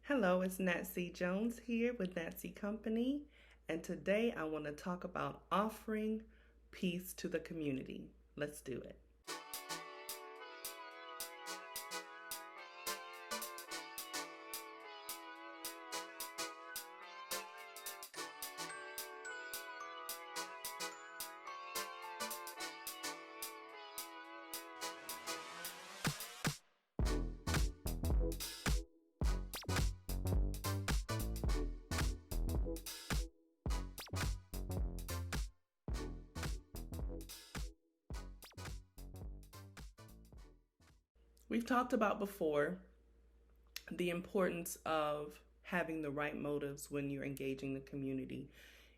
Hello, it's Nat C Jones here with Nat C Company, and today I want to talk about offering peace to the community. Let's do it. We've talked about before the importance of having the right motives when you're engaging the community.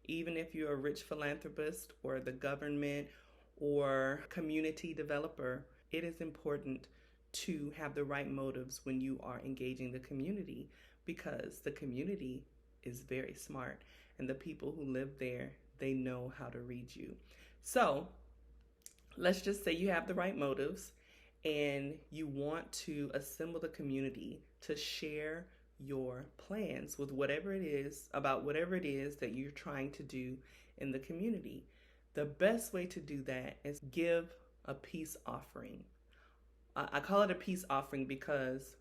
Even if you're a rich philanthropist or the government or community developer, it is important to have the right motives when you are engaging the community because the community is very smart and the people who live there, they know how to read you. So let's just say you have the right motives and you want to assemble the community to share your plans with whatever it is about whatever it is that you're trying to do in the community. The best way to do that is give a peace offering. I call it a peace offering because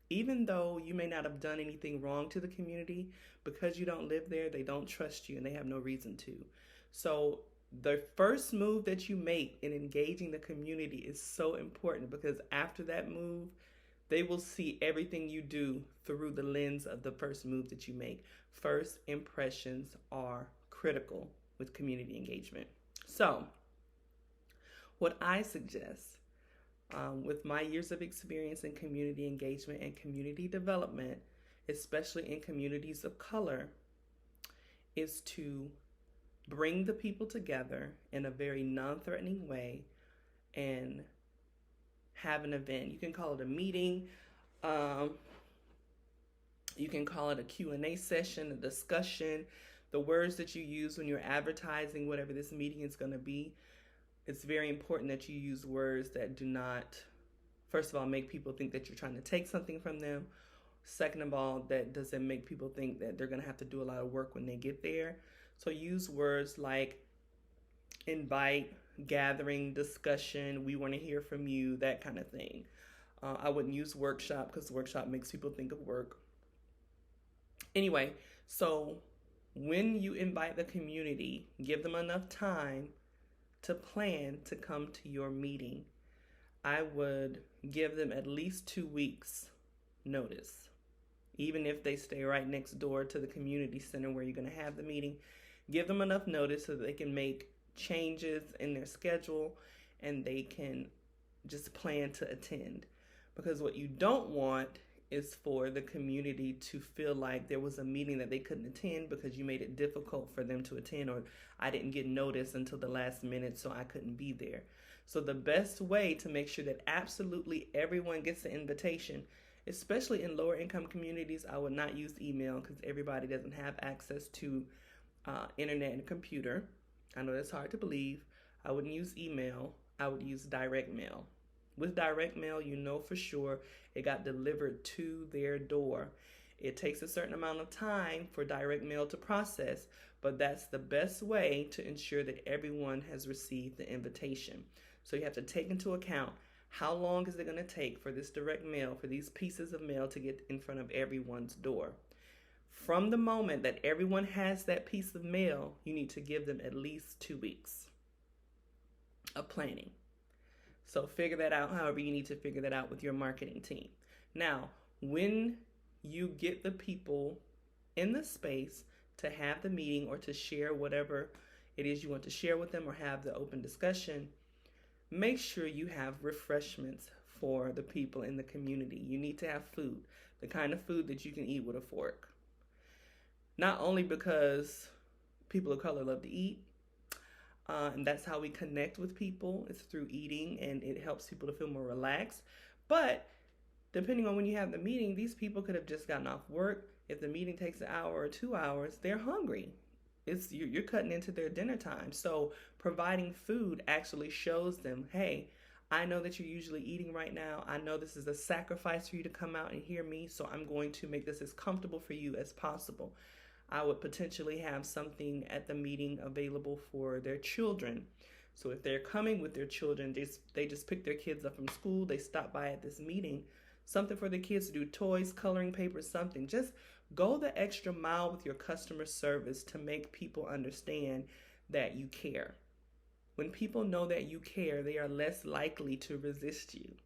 even though you may not have done anything wrong to the community, because you don't live there, they don't trust you and they have no reason to. So the first move that you make in engaging the community is so important because after that move, they will see everything you do through the lens of the first move that you make. First impressions are critical with community engagement. So, what I suggest with my years of experience in community engagement and community development, especially in communities of color, is to bring the people together in a very non-threatening way and have an event. You can call it a meeting. You can call it a Q&A session, a discussion. The words that you use when you're advertising whatever this meeting is going to be, it's very important that you use words that do not, first of all, make people think that you're trying to take something from them. Second of all, that doesn't make people think that they're going to have to do a lot of work when they get there. So use words like invite, gathering, discussion, we want to hear from you, that kind of thing. I wouldn't use workshop because workshop makes people think of work. Anyway, so when you invite the community, give them enough time to plan to come to your meeting. I would give them at least 2 weeks notice. Even if they stay right next door to the community center where you're going to have the meeting, give them enough notice so that they can make changes in their schedule and they can just plan to attend. Because what you don't want is for the community to feel like there was a meeting that they couldn't attend because you made it difficult for them to attend, or I didn't get notice until the last minute so I couldn't be there. So the best way to make sure that absolutely everyone gets the invitation, especially in lower income communities, I would not use email because everybody doesn't have access to internet and computer. I know that's hard to believe. I wouldn't use email. I would use direct mail. With direct mail, you know for sure it got delivered to their door. It takes a certain amount of time for direct mail to process, but that's the best way to ensure that everyone has received the invitation. So you have to take into account how long is it going to take for this direct mail, for these pieces of mail to get in front of everyone's door. From the moment that everyone has that piece of mail, you need to give them at least 2 weeks of planning. So figure that out however you need to figure that out with your marketing team. Now, when you get the people in the space to have the meeting or to share whatever it is you want to share with them or have the open discussion, make sure you have refreshments for the people in the community. You need to have food, the kind of food that you can eat with a fork. Not only because people of color love to eat, and that's how we connect with people, it's through eating, and it helps people to feel more relaxed. But depending on when you have the meeting, these people could have just gotten off work. If the meeting takes an hour or 2 hours, they're hungry. You're cutting into their dinner time. So providing food actually shows them, hey, I know that you're usually eating right now. I know this is a sacrifice for you to come out and hear me, so I'm going to make this as comfortable for you as possible. I would potentially have something at the meeting available for their children. So if they're coming with their children, they just pick their kids up from school, they stop by at this meeting, something for the kids to do, toys, coloring papers, something. Just go the extra mile with your customer service to make people understand that you care. When people know that you care, they are less likely to resist you.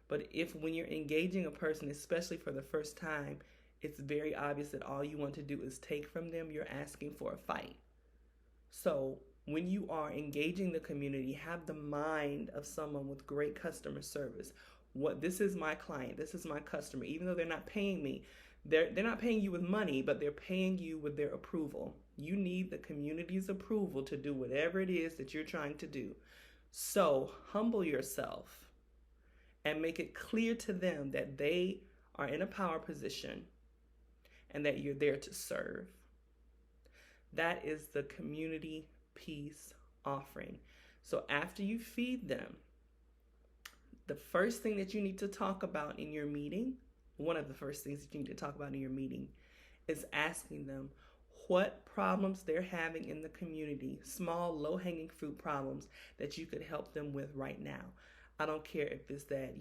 But if when you're engaging a person, especially for the first time, it's very obvious that all you want to do is take from them, you're asking for a fight. So when you are engaging the community, have the mind of someone with great customer service. This is my client, this is my customer. Even though they're not paying me, they're not paying you with money, but they're paying you with their approval. You need the community's approval to do whatever it is that you're trying to do. So humble yourself and make it clear to them that they are in a power position and that you're there to serve. That is the community peace offering. So after you feed them, the first thing that you need to talk about in your meeting, one of the first things that you need to talk about in your meeting, is asking them what problems they're having in the community, small, low-hanging fruit problems that you could help them with right now. I don't care if it's that,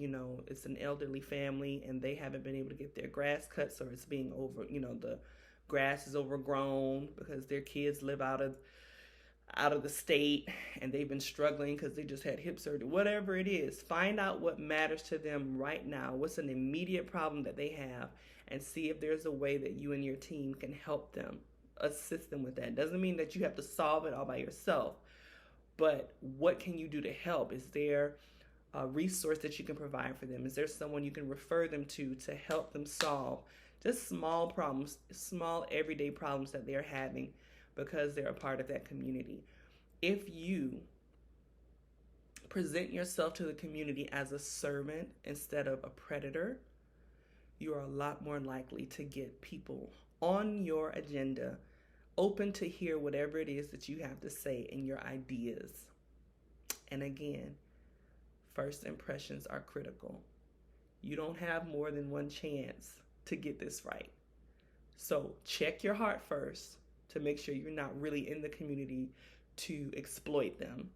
it's an elderly family and they haven't been able to get their grass cut, so it's being the grass is overgrown because their kids live out of the state and they've been struggling because they just had hip surgery. Whatever it is, find out what matters to them right now. What's an immediate problem that they have, and see if there's a way that you and your team can help them, assist them with that. Doesn't mean that you have to solve it all by yourself, but what can you do to help? Is there a resource that you can provide for them? Is there someone you can refer them to help them solve just small problems, small everyday problems that they're having because they're a part of that community? If you present yourself to the community as a servant instead of a predator, you are a lot more likely to get people on your agenda, open to hear whatever it is that you have to say and your ideas. And again, first impressions are critical. You don't have more than one chance to get this right. So check your heart first to make sure you're not really in the community to exploit them.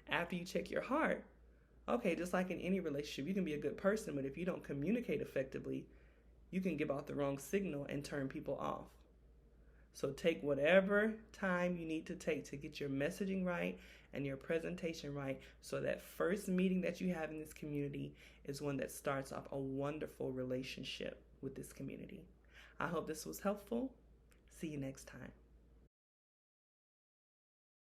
After you check your heart, okay, just like in any relationship, you can be a good person, but if you don't communicate effectively, you can give out the wrong signal and turn people off. So take whatever time you need to take to get your messaging right and your presentation right, so that first meeting that you have in this community is one that starts off a wonderful relationship with this community. I hope this was helpful. See you next time.